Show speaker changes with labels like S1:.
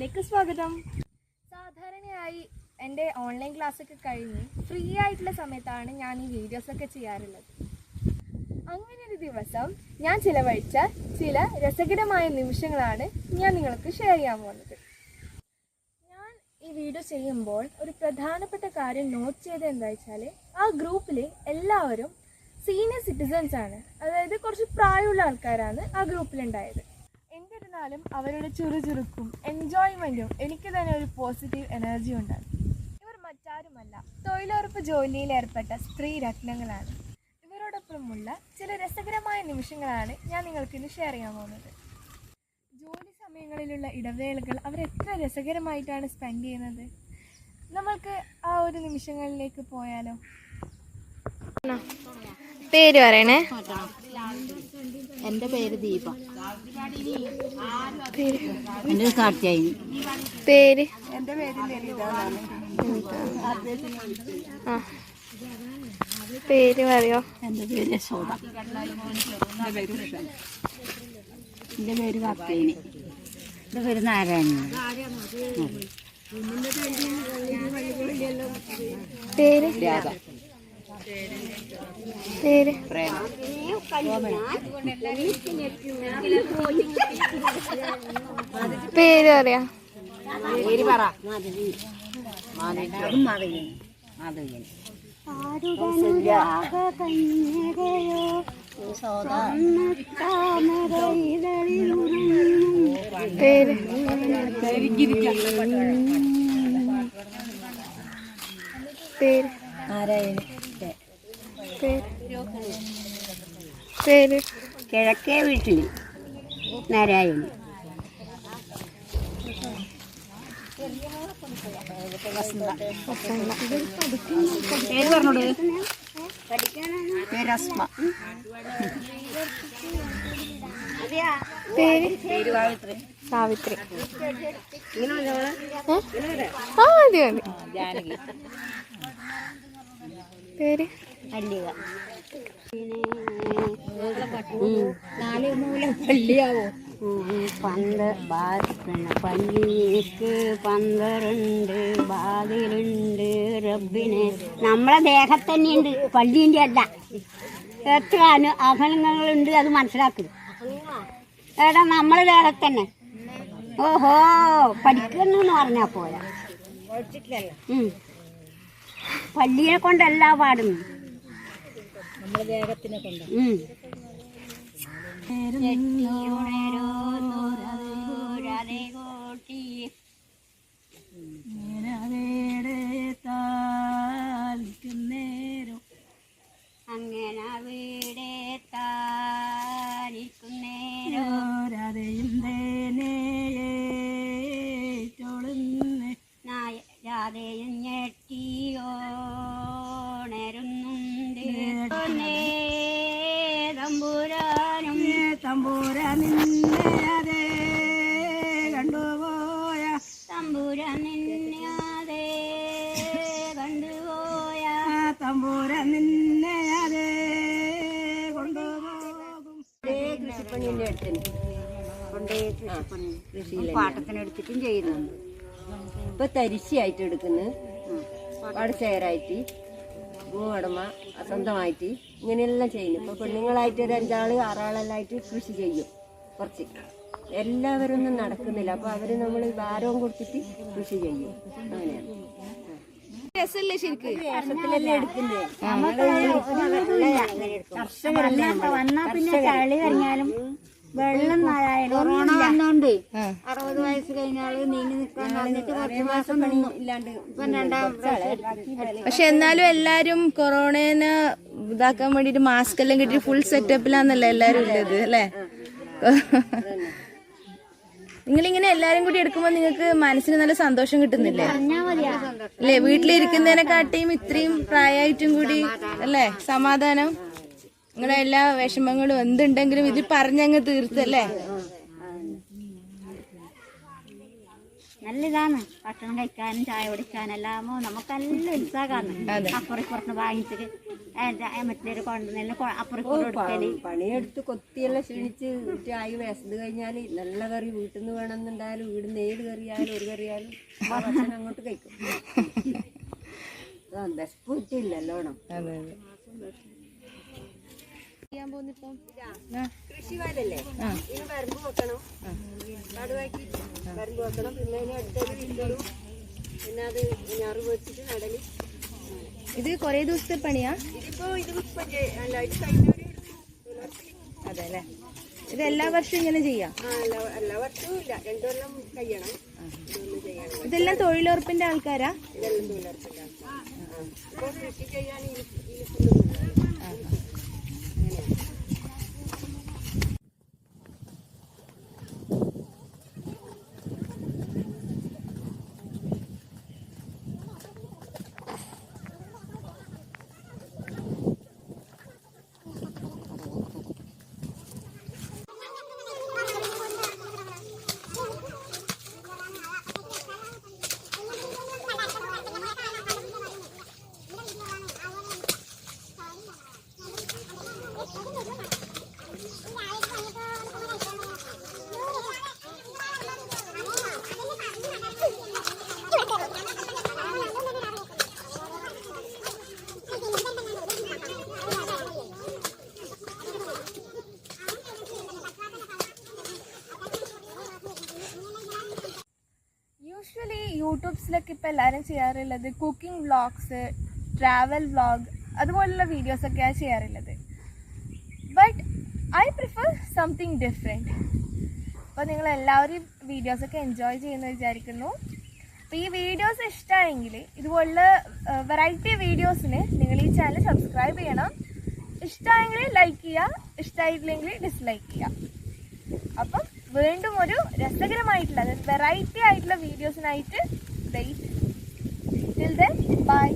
S1: ചാനലിലേക്ക് സ്വാഗതം. സാധാരണയായി എൻ്റെ ഓൺലൈൻ ക്ലാസ്സൊക്കെ കഴിഞ്ഞ് ഫ്രീ ആയിട്ടുള്ള സമയത്താണ് ഞാൻ ഈ വീഡിയോസൊക്കെ ചെയ്യാറുള്ളത്. അങ്ങനെ ഒരു ദിവസം ഞാൻ ചിലവഴിച്ച ചില രസകരമായ നിമിഷങ്ങളാണ് ഞാൻ നിങ്ങൾക്ക് ഷെയർ ചെയ്യാൻ പോകുന്നത്. ഞാൻ ഈ വീഡിയോ ചെയ്യുമ്പോൾ ഒരു പ്രധാനപ്പെട്ട കാര്യം നോട്ട് ചെയ്തത് എന്താ വെച്ചാൽ, ആ ഗ്രൂപ്പിൽ എല്ലാവരും സീനിയർ സിറ്റിസൺസ് ആണ്. അതായത് കുറച്ച് പ്രായമുള്ള ആൾക്കാരാണ് ആ ഗ്രൂപ്പിലുണ്ടായത്. എന്നിരുന്നാലും അവരുടെ ചുറുചുറുക്കും എൻജോയ്മെൻറ്റും എനിക്ക് തന്നെ ഒരു പോസിറ്റീവ് എനർജി ഉണ്ടാകും. ഇവർ മറ്റാരുമല്ല, തൊഴിലുറപ്പ് ജോലിയിൽ ഏർപ്പെട്ട സ്ത്രീ രത്നങ്ങളാണ്. ഇവരോടൊപ്പമുള്ള ചില രസകരമായ നിമിഷങ്ങളാണ് ഞാൻ നിങ്ങൾക്കിന്ന് ഷെയർ ചെയ്യാൻ പോകുന്നത്. ജോലി സമയങ്ങളിലുള്ള ഇടവേളകൾ അവർ എത്ര രസകരമായിട്ടാണ് സ്പെൻഡ് ചെയ്യുന്നത്. നമ്മൾക്ക് ആ ഒരു നിമിഷങ്ങളിലേക്ക് പോയാലോ? പേര് പറയണേ.
S2: എൻ്റെ പേര് ദീപ. എൻ്റെ കാർത്തിയായി.
S1: പേര്?
S2: എൻ്റെ പേര്
S1: പേര് പറയോ?
S2: എൻ്റെ പേര് യശോദ. എൻ്റെ പേര് കാർത്തിയായി. എൻ്റെ പേര് നാരായണി.
S1: പേര്? പേര്? പേര് പറയാ.
S2: പേര് പറ.
S1: പേര്? പേര്?
S2: നാരായണി.
S1: പേര്?
S2: കിഴക്കേ വീട്ടിൽ നാരായണി. പേര് പറഞ്ഞോട്. പേര് അസ്മ.
S1: പേര്?
S2: സാവിത്രി.
S1: സാവിത്രി. ആ മതി മതി.
S2: ജാനകി.
S1: പേര്?
S2: മല്ലിക. നാല് മൂലം പള്ളിയാവോ? പള്ളിക്ക് 12 വാതിലുണ്ട് റബ്ബിനെ. നമ്മളെ ദേഹത്ത് തന്നെയുണ്ട്, പള്ളിൻ്റെ അല്ല. എത്ര അഫലങ്ങളുണ്ട് അത് മനസ്സിലാക്കുക. എടാ നമ്മളെ ദേഹത്ത് തന്നെ. ഓഹോ, പഠിക്കുന്നു പറഞ്ഞാൽ പോരാ. പള്ളിയെ കൊണ്ടല്ല പാടുന്നു, നമ്മളെ ദേഹത്തിനെ കൊണ്ട്. അങ്ങനെ വീടെ താരിക്കുന്നേരോ രാധയും രാധയും ഞെട്ടിയോണരുന്നുണ്ട്. തമ്പൂരാനും തമ്പൂരാൻ നിന്നെ അതേ കണ്ടുപോയ. തമ്പൂരാൻ നിന്നെ അതേ കണ്ടുപോയ. തമ്പൂരാൻ നിന്നെ അതേ കൊണ്ടുപോകും. കൃഷിപ്പണിൻ്റെ അടുത്തിന് കൊണ്ടേ കൃഷിപ്പണി പാട്ടത്തിനെടുത്തിട്ടും ചെയ്യുന്നുണ്ട്. ഇപ്പൊ തരിശായിട്ട് എടുക്കുന്നു, അവിടെ ഷെയറായിട്ട് ഭൂവുടമ സ്വന്തമായിട്ട് ഇങ്ങനെയെല്ലാം ചെയ്യുന്നു. ഇപ്പൊ പെണ്ണുങ്ങളായിട്ട് ഒരു 5 ആള് 6 ആളെല്ലാം ആയിട്ട് കൃഷി ചെയ്യും. കുറച്ച് എല്ലാവരും ഒന്നും നടക്കുന്നില്ല. അപ്പൊ അവര് നമ്മൾ ഭാരവും കൊടുത്തിട്ട് കൃഷി ചെയ്യും. അങ്ങനെയാണ്.
S1: രസല്ലേ ശരിക്കും?
S2: വന്നാ പിന്നെ കളി കഴിഞ്ഞാലും വെള്ളം കൊറോണ വന്നോണ്ട് 60 വയസ്സ് കഴിഞ്ഞാല് നീങ്ങി നിൽക്കാൻ പറഞ്ഞിട്ട് 10 മാസം ഇല്ലാണ്ട് ഇപ്പൊ 2ാം.
S1: പക്ഷെ എന്നാലും എല്ലാരും കൊറോണേനെ ഇതാക്കാൻ വേണ്ടിട്ട് മാസ്ക് എല്ലാം കിട്ടിട്ട് ഫുൾ സെറ്റപ്പിലാന്നല്ലേ എല്ലാരും ഉള്ളത് അല്ലേ? നിങ്ങളിങ്ങനെ എല്ലാരും കൂടി എടുക്കുമ്പോ നിങ്ങൾക്ക് മനസ്സിന് നല്ല സന്തോഷം കിട്ടുന്നില്ലേ? അല്ലേ? വീട്ടിലിരിക്കുന്നതിനെക്കാട്ടിയും ഇത്രയും പ്രായമായിട്ടും കൂടി അല്ലേ സമാധാനം. നിങ്ങളെ എല്ലാ വിഷമങ്ങളും എന്തുണ്ടെങ്കിലും ഇത് പറഞ്ഞങ്ങ് തീർത്തല്ലേ?
S3: നല്ല ഇതാണ് ഭക്ഷണം കഴിക്കാനും ചായ കുടിക്കാനും എല്ലാമോ നമുക്ക് നല്ല ഉത്സാഹമാണ്. അപ്പുറപ്പുറത്ത് വാങ്ങിച്ചിട്ട് മറ്റൊരു കൊണ്ടുവന്ന അപ്പുറപ്പുറം എടുക്കല്.
S2: പണിയെടുത്ത് കൊത്തിയെല്ലാം ക്ഷീണിച്ച് ആയി വിശന്ന് കഴിഞ്ഞാൽ നല്ല കറി വീട്ടിൽ നിന്ന് വേണമെന്നുണ്ടായാലും വീടിന്ന് ഏത് കറിയായാലും ഒരു കറിയായാലും ആ ഭക്ഷണം അങ്ങോട്ട് കഴിക്കും. വിശപ്പില്ല നല്ലോണം. കൃഷിക്കാരല്ലേ ഇതിന് വരമ്പ് വെക്കണം, നടുവാക്കി വരമ്പ് വെക്കണം, പിന്നെ അതിന് അടുത്തൊരു വിത്തറും, പിന്നെ അത് ഞാറ് വെച്ചിട്ട് നടല്.
S1: ഇത് കൊറേ ദിവസത്തെ പണിയാ?
S2: ഇതിപ്പോ ഇത് അല്ല ഇത് കഴിഞ്ഞവര്.
S1: അതെ അല്ലേ? ഇത് എല്ലാ വർഷവും ഇങ്ങനെ ചെയ്യാം?
S2: എല്ലാ വർഷവും ഇല്ല, 2 കൊല്ലം കഴിയണം ഇതൊന്നും ചെയ്യണം.
S1: ഇതെല്ലാം തൊഴിലുറപ്പിന്റെ ആൾക്കാരാ?
S2: ഇതെല്ലാം തൊഴിലുറപ്പില്ല. ഇപ്പൊ കൃഷി ചെയ്യാൻ
S1: യൂഷ്വലി യൂട്യൂബ്സിലൊക്കെ ഇപ്പം എല്ലാവരും ചെയ്യാറുള്ളത് കുക്കിംഗ് വ്ളോഗ്സ്, ട്രാവൽ വ്ളോഗ് അതുപോലുള്ള വീഡിയോസൊക്കെയാണ് ചെയ്യാറുള്ളത്. But I prefer something different. അപ്പോൾ നിങ്ങൾ എല്ലാവരും വീഡിയോസൊക്കെ എൻജോയ് ചെയ്യുമെന്ന് വിചാരിക്കുന്നു. അപ്പോൾ ഈ വീഡിയോസ് ഇഷ്ടമായെങ്കിൽ ഇതുപോലുള്ള വെറൈറ്റി വീഡിയോസിന് നിങ്ങൾ ഈ ചാനൽ സബ്സ്ക്രൈബ് ചെയ്യണം. ഇഷ്ടമായെങ്കിൽ ലൈക്ക് ചെയ്യുക, ഇഷ്ടമായിട്ടില്ലെങ്കിൽ ഡിസ്ലൈക്ക് ചെയ്യുക. അപ്പം വീണ്ടും ഒരു രസകരമായിട്ടുള്ള വെറൈറ്റി ആയിട്ടുള്ള വീഡിയോസിനായിട്ട് വെയിറ്റ്. Till then bye.